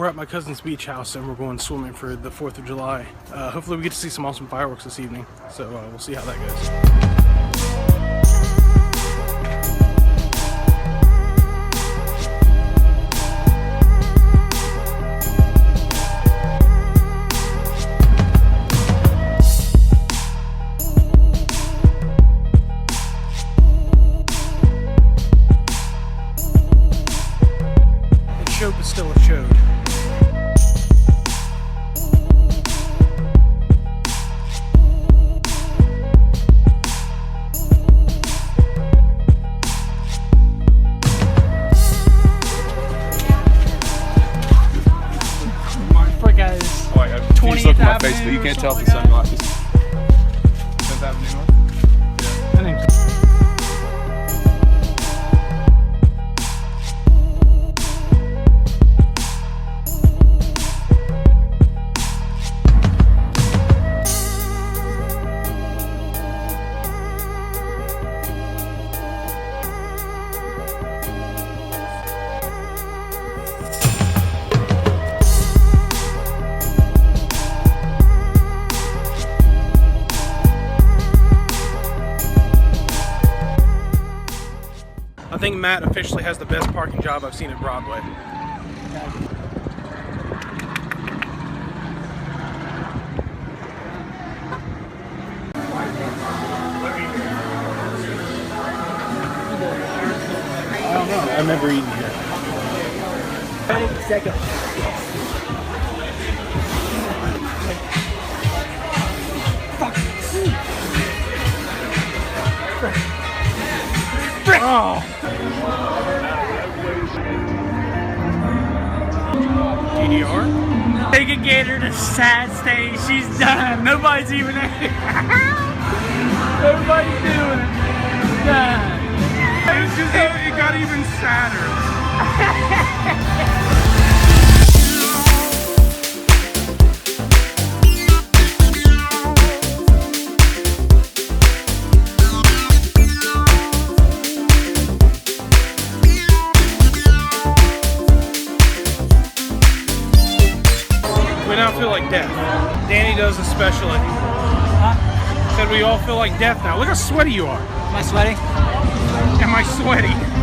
we're at my cousin's beach house and we're going swimming for the 4th of July. Hopefully we get to see some awesome fireworks this evening. So we'll see how that goes. Chode is still a chode. Frick out is. Oh, I can just look at my face, but you can't tell if the sunglasses. 10th Avenue North? Yeah. My name's I think Matt officially has the best parking job I've seen at Broadway. I don't know. I've never eaten here. Second. Oh. DDR? Take a gator to sad state. She's done. Nobody's even there. Nobody's doing it. Done. It's just it got even sadder. We now feel like death. Danny does especially. Said we all feel like death now. Look how sweaty you are. Am I sweating? Am I sweaty?